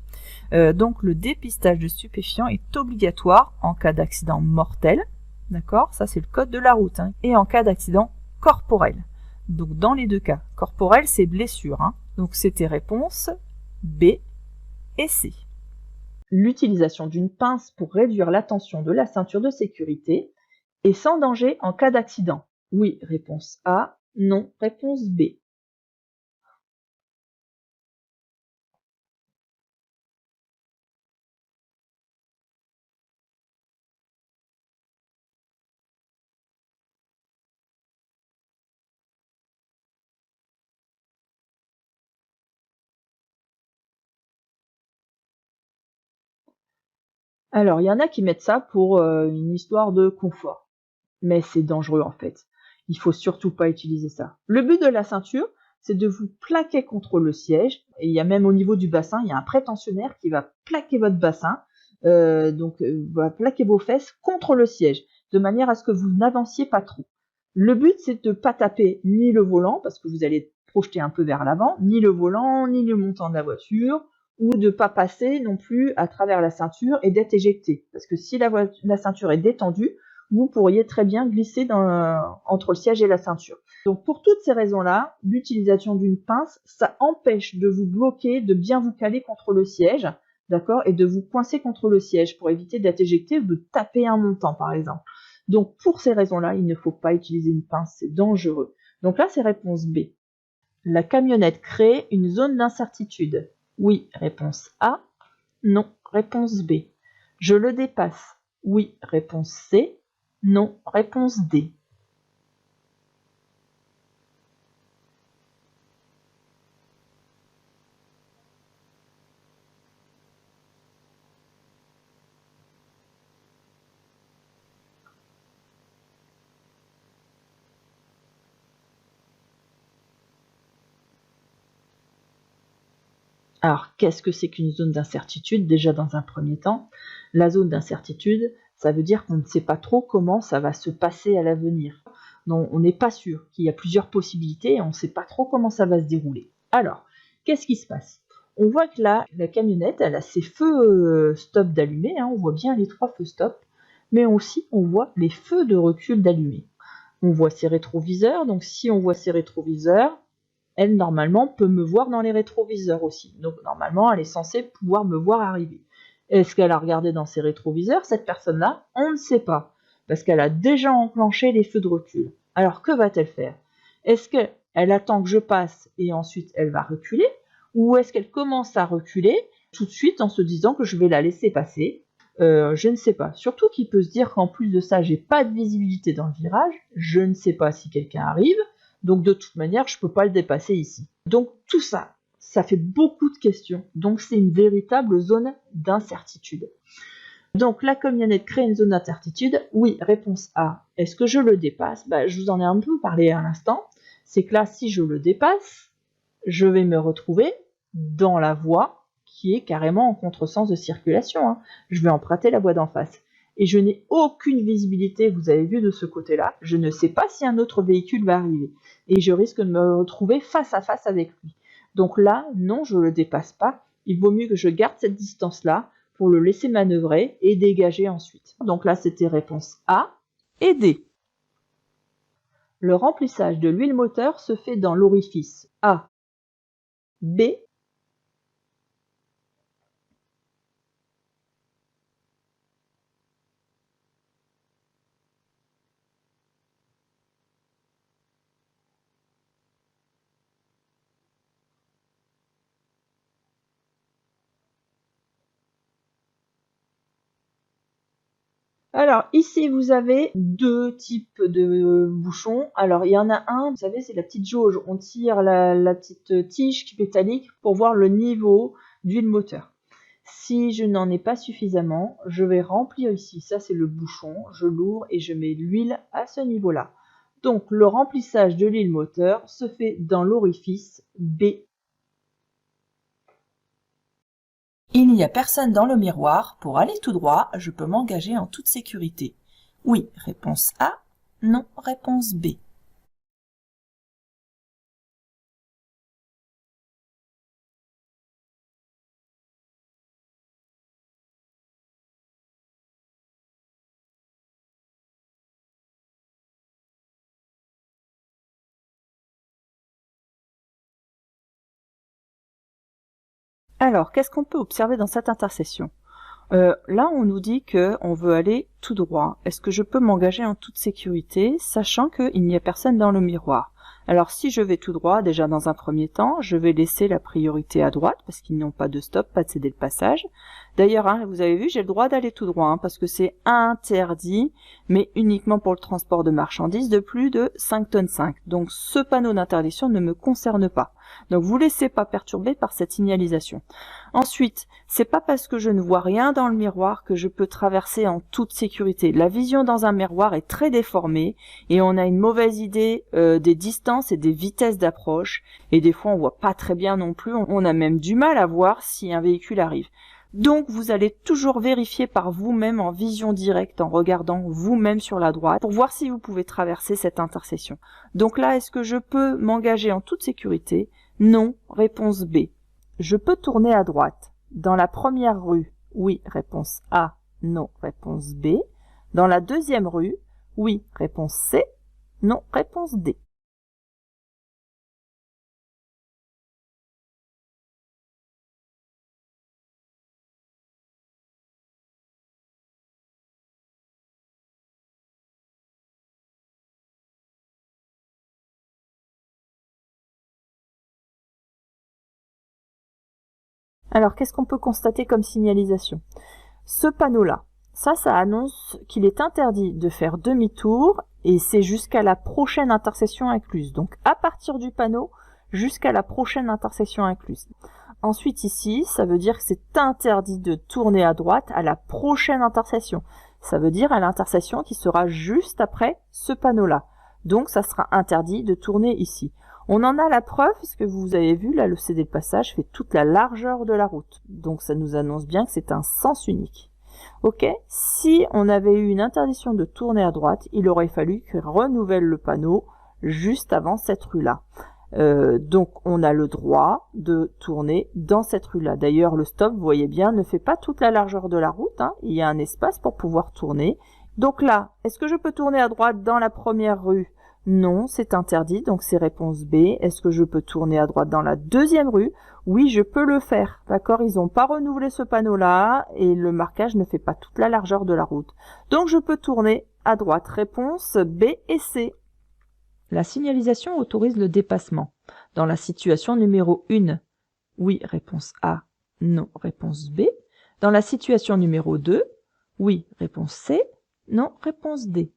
Donc le dépistage de stupéfiants est obligatoire en cas d'accident mortel, d'accord? Ça c'est le code de la route, hein, et en cas d'accident corporel. Donc dans les deux cas, corporel c'est blessure, hein. Donc c'était réponse B et C. L'utilisation d'une pince pour réduire la tension de la ceinture de sécurité est sans danger en cas d'accident. Oui, réponse A. Non, réponse B. Alors, il y en a qui mettent ça pour une histoire de confort. Mais c'est dangereux en fait. Il faut surtout pas utiliser ça. Le but de la ceinture, c'est de vous plaquer contre le siège. Et il y a même au niveau du bassin, il y a un prétentionnaire qui va plaquer votre bassin, va plaquer vos fesses contre le siège, de manière à ce que vous n'avanciez pas trop. Le but, c'est de ne pas taper ni le volant, parce que vous allez projeter un peu vers l'avant, ni le volant, ni le montant de la voiture, ou de ne pas passer non plus à travers la ceinture et d'être éjecté. Parce que si la ceinture est détendue, vous pourriez très bien glisser entre le siège et la ceinture. Donc pour toutes ces raisons-là, l'utilisation d'une pince, ça empêche de vous bloquer, de bien vous caler contre le siège, d'accord, et de vous coincer contre le siège pour éviter d'être éjecté ou de taper un montant par exemple. Donc pour ces raisons-là, il ne faut pas utiliser une pince, c'est dangereux. Donc là, c'est réponse B. La camionnette crée une zone d'incertitude. Oui, réponse A. Non, réponse B. Je le dépasse. Oui, réponse C. Non, réponse D. Alors, qu'est-ce que c'est qu'une zone d'incertitude? Déjà, dans un premier temps, la zone d'incertitude, ça veut dire qu'on ne sait pas trop comment ça va se passer à l'avenir. Donc, on n'est pas sûr, qu'il y a plusieurs possibilités et on ne sait pas trop comment ça va se dérouler. Alors, qu'est-ce qui se passe? On voit que là, la camionnette, elle a ses feux stop d'allumer, hein, on voit bien les 3 feux stop, mais aussi on voit les feux de recul d'allumer. On voit ses rétroviseurs, donc si on voit ses rétroviseurs, elle, normalement, peut me voir dans les rétroviseurs aussi. Donc, normalement, elle est censée pouvoir me voir arriver. Est-ce qu'elle a regardé dans ses rétroviseurs, cette personne-là? On ne sait pas, parce qu'elle a déjà enclenché les feux de recul. Alors, que va-t-elle faire? Est-ce qu'elle attend que je passe et ensuite elle va reculer? Ou est-ce qu'elle commence à reculer tout de suite en se disant que je vais la laisser passer? Je ne sais pas. Surtout qu'il peut se dire qu'en plus de ça, j'ai pas de visibilité dans le virage, je ne sais pas si quelqu'un arrive, donc de toute manière, je ne peux pas le dépasser ici. Donc tout ça, ça fait beaucoup de questions. Donc c'est une véritable zone d'incertitude. Donc la camionnette crée une zone d'incertitude. Oui, réponse A. Est-ce que je le dépasse? Je vous en ai un peu parlé à l'instant. C'est que là, si je le dépasse, je vais me retrouver dans la voie qui est carrément en contresens de circulation, hein. Je vais emprunter la voie d'en face. Et je n'ai aucune visibilité, vous avez vu de ce côté-là. Je ne sais pas si un autre véhicule va arriver. Et je risque de me retrouver face à face avec lui. Donc là, non, je ne le dépasse pas. Il vaut mieux que je garde cette distance-là pour le laisser manœuvrer et dégager ensuite. Donc là, c'était réponse A et D. Le remplissage de l'huile moteur se fait dans l'orifice A, B, Alors ici vous avez deux types de bouchons. Alors il y en a un, vous savez, c'est la petite jauge. On tire la petite tige qui est métallique pour voir le niveau d'huile moteur. Si je n'en ai pas suffisamment, je vais remplir ici. Ça c'est le bouchon. Je l'ouvre et je mets l'huile à ce niveau-là. Donc le remplissage de l'huile moteur se fait dans l'orifice B. Il n'y a personne dans le miroir. Pour aller tout droit, je peux m'engager en toute sécurité. Oui, réponse A. Non, réponse B. Alors, qu'est-ce qu'on peut observer dans cette intercession? Là, on nous dit que on veut aller tout droit. Est-ce que je peux m'engager en toute sécurité, sachant qu'il n'y a personne dans le miroir? Alors, si je vais tout droit, déjà dans un premier temps, je vais laisser la priorité à droite, parce qu'ils n'ont pas de stop, pas de céder le passage. D'ailleurs, hein, vous avez vu, j'ai le droit d'aller tout droit, hein, parce que c'est interdit, mais uniquement pour le transport de marchandises de plus de 5 tonnes 5. Donc, ce panneau d'interdiction ne me concerne pas. Donc, vous laissez pas perturber par cette signalisation. Ensuite, c'est pas parce que je ne vois rien dans le miroir que je peux traverser en toute sécurité. La vision dans un miroir est très déformée et on a une mauvaise idée des distances et des vitesses d'approche. Et des fois, on voit pas très bien non plus. On a même du mal à voir si un véhicule arrive. Donc, vous allez toujours vérifier par vous-même en vision directe, en regardant vous-même sur la droite, pour voir si vous pouvez traverser cette intersection. Donc là, est-ce que je peux m'engager en toute sécurité? Non, réponse B. Je peux tourner à droite. Dans la première rue, oui, réponse A. Non, réponse B. Dans la deuxième rue, oui, réponse C. Non, réponse D. Alors, qu'est-ce qu'on peut constater comme signalisation? Ce panneau-là, ça annonce qu'il est interdit de faire demi-tour et c'est jusqu'à la prochaine intersection incluse. Donc, à partir du panneau, jusqu'à la prochaine intersection incluse. Ensuite, ici, ça veut dire que c'est interdit de tourner à droite à la prochaine intersection. Ça veut dire à l'intersection qui sera juste après ce panneau-là. Donc, ça sera interdit de tourner ici. On en a la preuve, puisque vous avez vu, là, le cédé de passage fait toute la largeur de la route. Donc, ça nous annonce bien que c'est un sens unique. Ok, si on avait eu une interdiction de tourner à droite, il aurait fallu qu'il renouvelle le panneau juste avant cette rue-là. Donc, on a le droit de tourner dans cette rue-là. D'ailleurs, le stop, vous voyez bien, ne fait pas toute la largeur de la route. Hein. Il y a un espace pour pouvoir tourner. Donc là, est-ce que je peux tourner à droite dans la première rue? Non, c'est interdit, donc c'est réponse B. Est-ce que je peux tourner à droite dans la deuxième rue? Oui, je peux le faire. D'accord, ils n'ont pas renouvelé ce panneau-là et le marquage ne fait pas toute la largeur de la route. Donc je peux tourner à droite. Réponse B et C. La signalisation autorise le dépassement. Dans la situation numéro 1, oui, réponse A, non, réponse B. Dans la situation numéro 2, oui, réponse C, non, réponse D.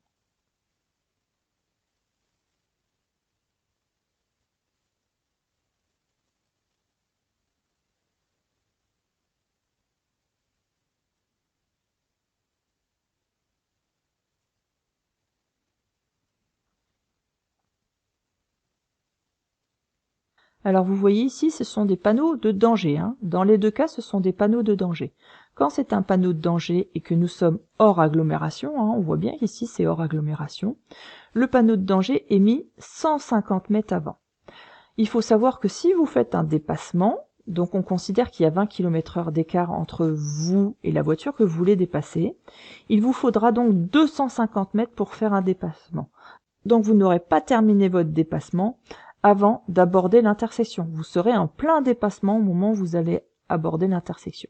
Alors vous voyez ici, ce sont des panneaux de danger. Hein. Dans les deux cas, ce sont des panneaux de danger. Quand c'est un panneau de danger et que nous sommes hors agglomération, hein, on voit bien qu'ici c'est hors agglomération, le panneau de danger est mis 150 mètres avant. Il faut savoir que si vous faites un dépassement, donc on considère qu'il y a 20 km/h d'écart entre vous et la voiture que vous voulez dépasser, il vous faudra donc 250 mètres pour faire un dépassement. Donc vous n'aurez pas terminé votre dépassement avant d'aborder l'intersection. Vous serez en plein dépassement au moment où vous allez aborder l'intersection.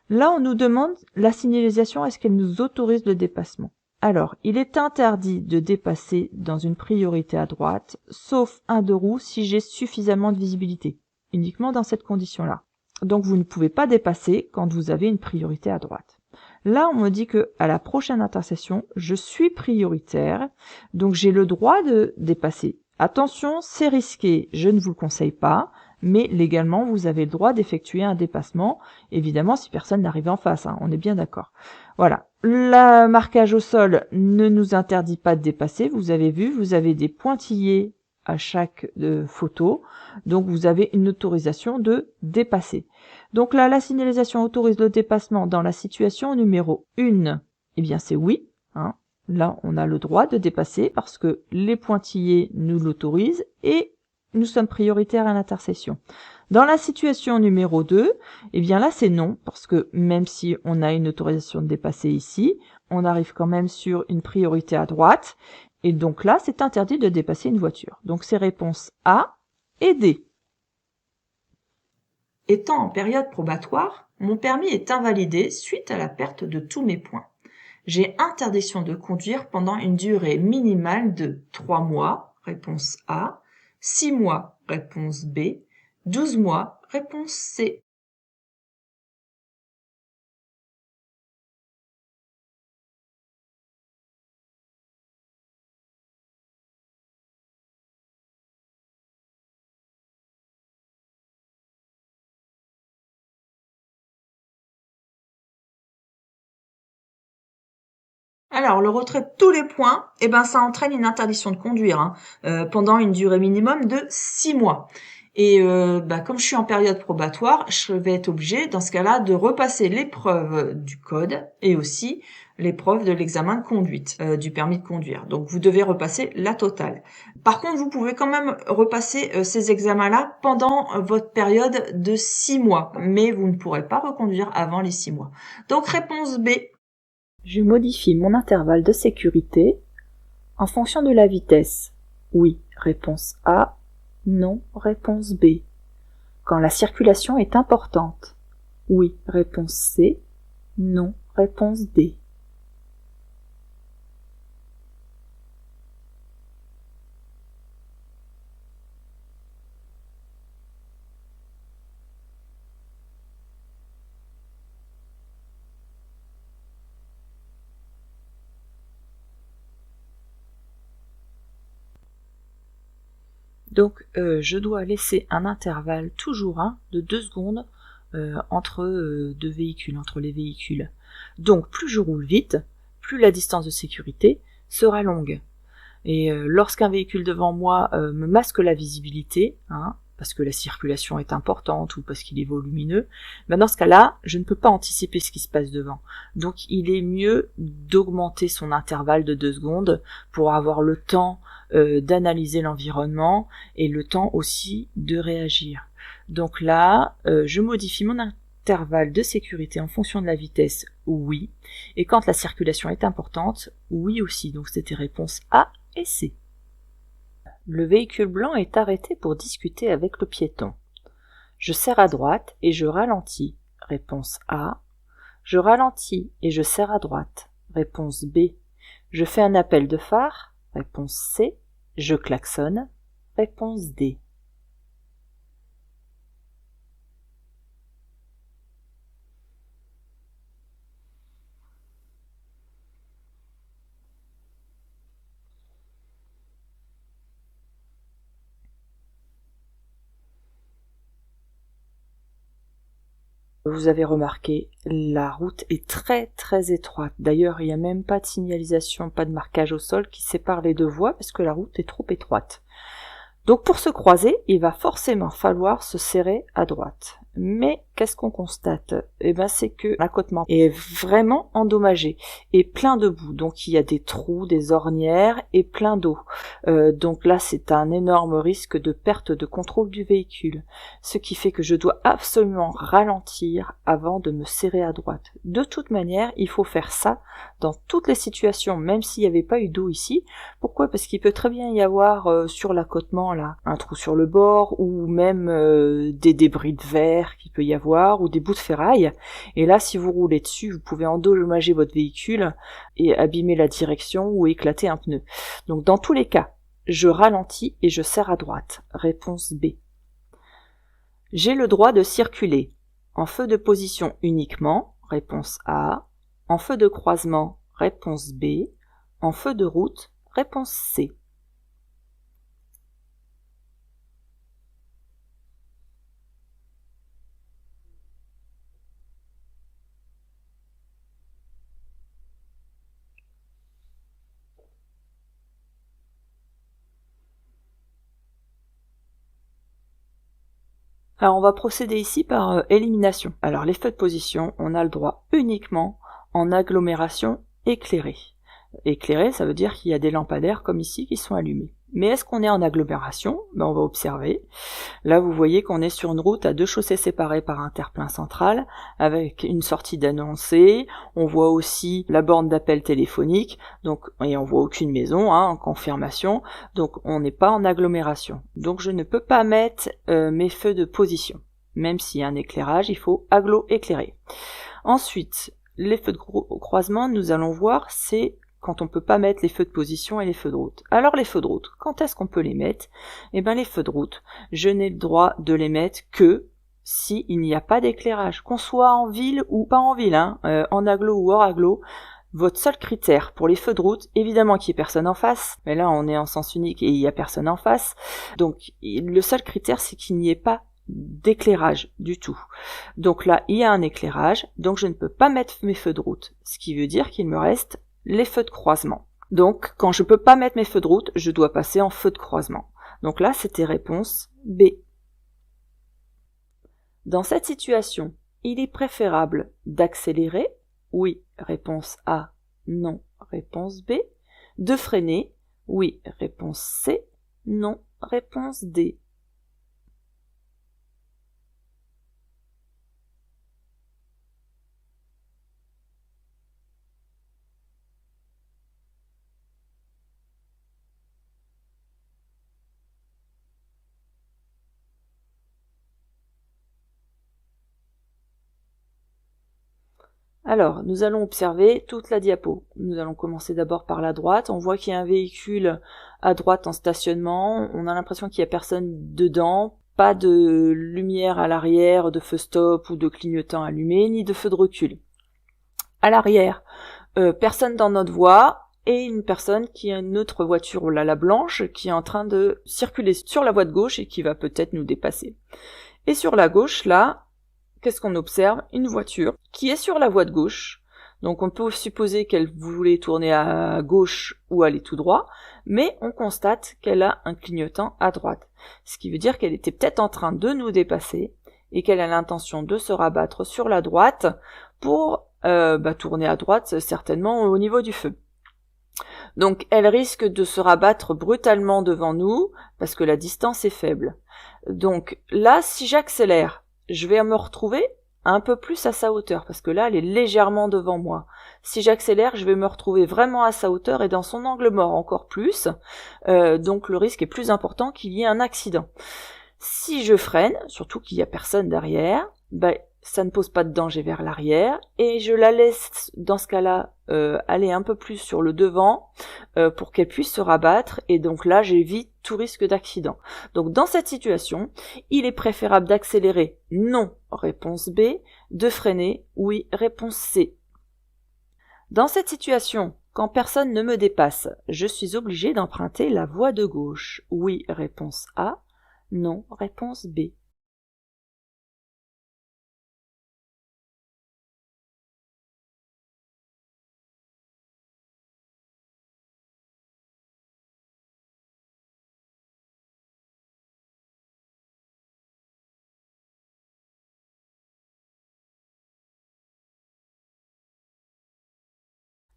Là, on nous demande la signalisation, est-ce qu'elle nous autorise le dépassement? Alors, il est interdit de dépasser dans une priorité à droite, sauf un deux roues si j'ai suffisamment de visibilité, uniquement dans cette condition-là. Donc, vous ne pouvez pas dépasser quand vous avez une priorité à droite. Là, on me dit que à la prochaine intersection, je suis prioritaire, donc j'ai le droit de dépasser. Attention, c'est risqué, je ne vous le conseille pas, mais légalement, vous avez le droit d'effectuer un dépassement, évidemment si personne n'arrive en face, hein, on est bien d'accord. Voilà, le marquage au sol ne nous interdit pas de dépasser, vous avez vu, vous avez des pointillés à chaque photo, donc vous avez une autorisation de dépasser. Donc là, la signalisation autorise le dépassement dans la situation numéro 1. Eh bien, c'est oui. Hein. Là, on a le droit de dépasser parce que les pointillés nous l'autorisent et nous sommes prioritaires à l'intersection. Dans la situation numéro 2, eh bien là, c'est non parce que même si on a une autorisation de dépasser ici, on arrive quand même sur une priorité à droite. Et donc là, c'est interdit de dépasser une voiture. Donc, c'est réponse A et D. Étant en période probatoire, mon permis est invalidé suite à la perte de tous mes points. J'ai interdiction de conduire pendant une durée minimale de 3 mois, réponse A, 6 mois, réponse B, 12 mois, réponse C. Alors, le retrait de tous les points, ça entraîne une interdiction de conduire pendant une durée minimum de 6 mois. Et comme je suis en période probatoire, je vais être obligée, dans ce cas-là, de repasser l'épreuve du code et aussi l'épreuve de l'examen de conduite, du permis de conduire. Donc, vous devez repasser la totale. Par contre, vous pouvez quand même repasser ces examens-là pendant votre période de 6 mois, mais vous ne pourrez pas reconduire avant les 6 mois. Donc, réponse B. Je modifie mon intervalle de sécurité en fonction de la vitesse. Oui, réponse A. Non, réponse B. Quand la circulation est importante. Oui, réponse C. Non, réponse D. Donc, je dois laisser un intervalle toujours de 2 secondes entre deux véhicules, entre les véhicules. Donc, plus je roule vite, plus la distance de sécurité sera longue. Et lorsqu'un véhicule devant moi me masque la visibilité, parce que la circulation est importante ou parce qu'il est volumineux, dans ce cas-là, je ne peux pas anticiper ce qui se passe devant. Donc il est mieux d'augmenter son intervalle de 2 secondes pour avoir le temps d'analyser l'environnement et le temps aussi de réagir. Donc là, je modifie mon intervalle de sécurité en fonction de la vitesse, oui. Et quand la circulation est importante, oui aussi. Donc c'était réponse A et C. Le véhicule blanc est arrêté pour discuter avec le piéton. Je serre à droite et je ralentis. Réponse A. Je ralentis et je serre à droite. Réponse B. Je fais un appel de phare. Réponse C. Je klaxonne. Réponse D. Vous avez remarqué, la route est très très étroite. D'ailleurs, il n'y a même pas de signalisation, pas de marquage au sol qui sépare les deux voies parce que la route est trop étroite. Donc pour se croiser, il va forcément falloir se serrer à droite. Mais qu'est-ce qu'on constate ? C'est que l'accotement est vraiment endommagé et plein de boue. Donc il y a des trous, des ornières et plein d'eau. Donc là, c'est un énorme risque de perte de contrôle du véhicule. Ce qui fait que je dois absolument ralentir avant de me serrer à droite. De toute manière, il faut faire ça dans toutes les situations, même s'il n'y avait pas eu d'eau ici. Pourquoi ? Parce qu'il peut très bien y avoir sur l'accotement là un trou sur le bord ou même des débris de verre qu'il peut y avoir ou des bouts de ferraille. Et là, si vous roulez dessus, vous pouvez endommager votre véhicule et abîmer la direction ou éclater un pneu. Donc dans tous les cas, je ralentis et je serre à droite. Réponse B. J'ai le droit de circuler en feu de position uniquement. Réponse A. En feu de croisement, réponse B. En feu de route, réponse C. Alors on va procéder ici par élimination. Alors les feux de position, on a le droit uniquement en agglomération éclairée. Éclairée, ça veut dire qu'il y a des lampadaires comme ici qui sont allumés. Mais est-ce qu'on est en agglomération? On va observer. Là, vous voyez qu'on est sur une route à 2 chaussées séparées par un terre-plein central, avec une sortie d'annoncé. On voit aussi la borne d'appel téléphonique, donc, et on voit aucune maison, en confirmation. Donc, on n'est pas en agglomération. Donc, je ne peux pas mettre mes feux de position. Même s'il y a un éclairage, il faut agglo-éclairer. Ensuite, les feux de croisement, nous allons voir, c'est quand on peut pas mettre les feux de position et les feux de route. Alors les feux de route, quand est-ce qu'on peut les mettre? Eh bien les feux de route, je n'ai le droit de les mettre que si il n'y a pas d'éclairage, qu'on soit en ville ou pas en ville, en agglo ou hors agglo. Votre seul critère pour les feux de route, évidemment qu'il n'y ait personne en face, mais là on est en sens unique et il n'y a personne en face, donc le seul critère c'est qu'il n'y ait pas d'éclairage du tout. Donc là il y a un éclairage, donc je ne peux pas mettre mes feux de route, ce qui veut dire qu'il me reste les feux de croisement. Donc, quand je peux pas mettre mes feux de route, je dois passer en feu de croisement. Donc là, c'était réponse B. Dans cette situation, il est préférable d'accélérer. Oui, réponse A. Non, réponse B. De freiner. Oui, réponse C. Non, réponse D. Alors, nous allons observer toute la diapo. Nous allons commencer d'abord par la droite. On voit qu'il y a un véhicule à droite en stationnement. On a l'impression qu'il n'y a personne dedans. Pas de lumière à l'arrière, de feu stop ou de clignotant allumé, ni de feu de recul. À l'arrière, personne dans notre voie et une personne qui a une autre voiture, là, la blanche, qui est en train de circuler sur la voie de gauche et qui va peut-être nous dépasser. Et sur la gauche, là, qu'est-ce qu'on observe? Une voiture qui est sur la voie de gauche. Donc on peut supposer qu'elle voulait tourner à gauche ou aller tout droit, mais on constate qu'elle a un clignotant à droite. Ce qui veut dire qu'elle était peut-être en train de nous dépasser et qu'elle a l'intention de se rabattre sur la droite pour tourner à droite, certainement au niveau du feu. Donc elle risque de se rabattre brutalement devant nous parce que la distance est faible. Donc là, si j'accélère, je vais me retrouver un peu plus à sa hauteur, parce que là, elle est légèrement devant moi. Si j'accélère, je vais me retrouver vraiment à sa hauteur et dans son angle mort encore plus. Donc le risque est plus important qu'il y ait un accident. Si je freine, surtout qu'il n'y a personne derrière, ça ne pose pas de danger vers l'arrière, et je la laisse, dans ce cas-là, aller un peu plus sur le devant, pour qu'elle puisse se rabattre, et donc là, j'évite tout risque d'accident. Donc dans cette situation, il est préférable d'accélérer, non, réponse B, de freiner, oui, réponse C. Dans cette situation, quand personne ne me dépasse, je suis obligé d'emprunter la voie de gauche, oui, réponse A, non, réponse B.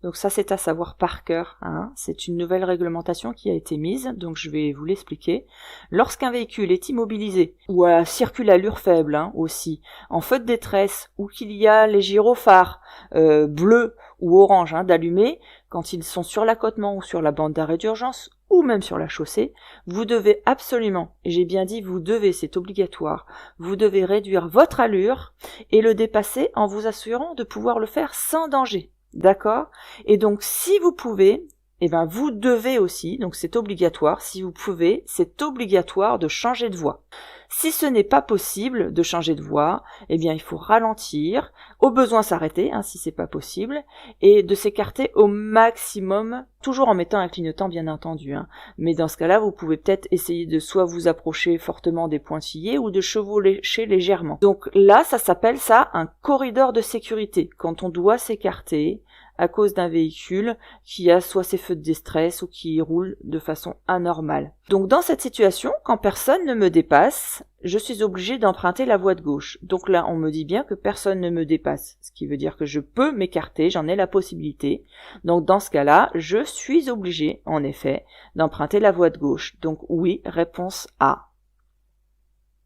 Donc ça, c'est à savoir par cœur. C'est une nouvelle réglementation qui a été mise, donc je vais vous l'expliquer. Lorsqu'un véhicule est immobilisé, ou circule à allure faible aussi, en feu de détresse, ou qu'il y a les gyrophares bleus ou orange d'allumés, quand ils sont sur l'accotement ou sur la bande d'arrêt d'urgence, ou même sur la chaussée, vous devez absolument, et j'ai bien dit vous devez, c'est obligatoire, vous devez réduire votre allure et le dépasser en vous assurant de pouvoir le faire sans danger. D'accord? Et donc, si vous pouvez, eh ben vous devez aussi, donc c'est obligatoire, si vous pouvez, c'est obligatoire de changer de voie. Si ce n'est pas possible de changer de voie, eh bien il faut ralentir, au besoin s'arrêter, si c'est pas possible, et de s'écarter au maximum, toujours en mettant un clignotant bien entendu. Mais dans ce cas-là, vous pouvez peut-être essayer de soit vous approcher fortement des pointillés ou de chevaucher légèrement. Donc là, ça s'appelle un corridor de sécurité, quand on doit s'écarter à cause d'un véhicule qui a soit ses feux de détresse ou qui roule de façon anormale. Donc dans cette situation, quand personne ne me dépasse, je suis obligée d'emprunter la voie de gauche. Donc là, on me dit bien que personne ne me dépasse, ce qui veut dire que je peux m'écarter, j'en ai la possibilité. Donc dans ce cas-là, je suis obligée, en effet, d'emprunter la voie de gauche. Donc oui, réponse A.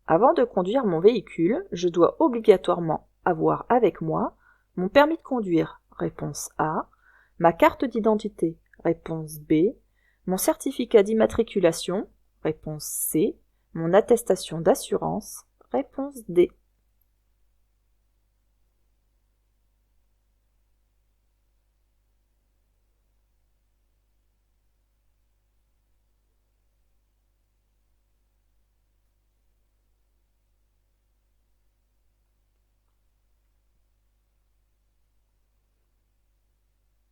Avant de conduire mon véhicule, je dois obligatoirement avoir avec moi mon permis de conduire, réponse A, ma carte d'identité, réponse B, mon certificat d'immatriculation, réponse C, mon attestation d'assurance, réponse D.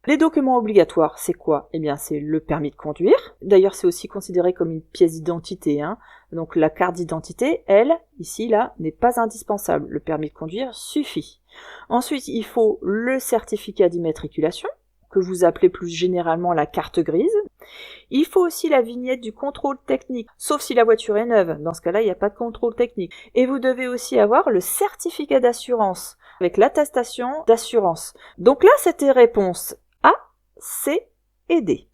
Les documents obligatoires, c'est quoi? Eh bien, c'est le permis de conduire. D'ailleurs, c'est aussi considéré comme une pièce d'identité. Donc, la carte d'identité, elle, ici, là, n'est pas indispensable. Le permis de conduire suffit. Ensuite, il faut le certificat d'immatriculation, que vous appelez plus généralement la carte grise. Il faut aussi la vignette du contrôle technique, sauf si la voiture est neuve. Dans ce cas-là, il n'y a pas de contrôle technique. Et vous devez aussi avoir le certificat d'assurance, avec l'attestation d'assurance. Donc là, c'était réponse A, C et D.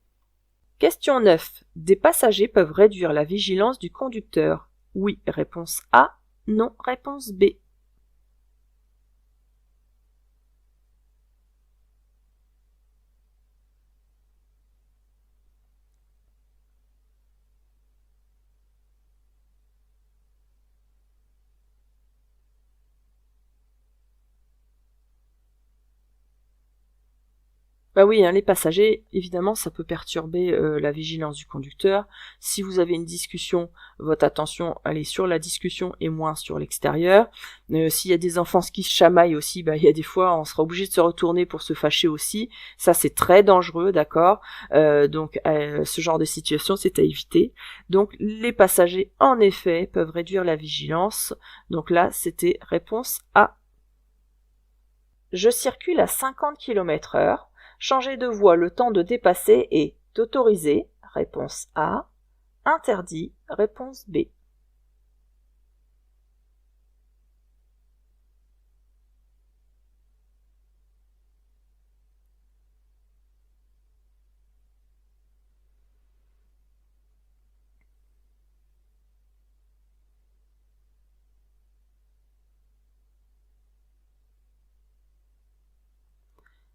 Question 9. Des passagers peuvent réduire la vigilance du conducteur. Oui, réponse A. Non, réponse B. Bah oui, les passagers, évidemment, ça peut perturber la vigilance du conducteur. Si vous avez une discussion, votre attention, elle est sur la discussion et moins sur l'extérieur. S'il y a des enfants qui se chamaillent aussi, il y a des fois, on sera obligé de se retourner pour se fâcher aussi. Ça, c'est très dangereux, d'accord? Donc, ce genre de situation, c'est à éviter. Donc, les passagers, en effet, peuvent réduire la vigilance. Donc là, c'était réponse A. Je circule à 50 km/h. Changer de voie le temps de dépasser est autorisé, réponse A, interdit, réponse B.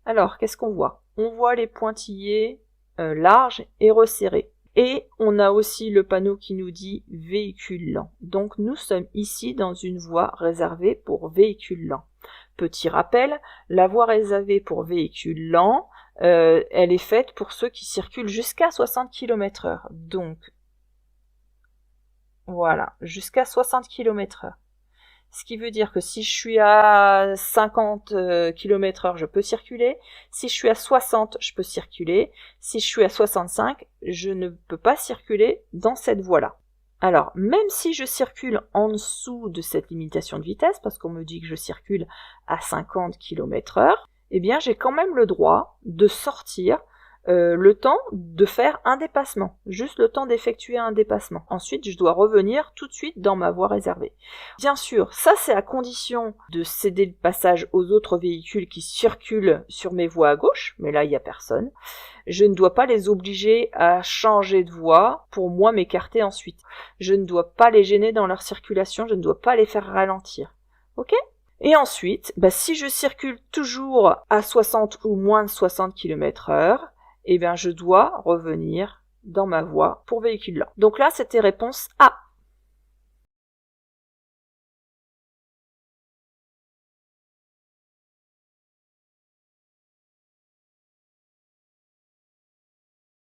Alors, qu'est-ce qu'on voit? On voit les pointillés larges et resserrés. Et on a aussi le panneau qui nous dit véhicule lent. Donc nous sommes ici dans une voie réservée pour véhicule lent. Petit rappel, la voie réservée pour véhicule lent, elle est faite pour ceux qui circulent jusqu'à 60 km/h. Donc, voilà, jusqu'à 60 km/h. Ce qui veut dire que si je suis à 50 km/h, je peux circuler. Si je suis à 60, je peux circuler. Si je suis à 65, je ne peux pas circuler dans cette voie-là. Alors, même si je circule en dessous de cette limitation de vitesse, parce qu'on me dit que je circule à 50 km/h, eh bien, j'ai quand même le droit de sortir le temps de faire un dépassement, juste le temps d'effectuer un dépassement. Ensuite, je dois revenir tout de suite dans ma voie réservée. Bien sûr, ça c'est à condition de céder le passage aux autres véhicules qui circulent sur mes voies à gauche, mais là il n'y a personne. Je ne dois pas les obliger à changer de voie pour moi m'écarter ensuite. Je ne dois pas les gêner dans leur circulation, je ne dois pas les faire ralentir. Ok ? Et ensuite, si je circule toujours à 60 ou moins de 60 km/h, eh bien je dois revenir dans ma voie pour véhicule lent. Donc là, c'était réponse A.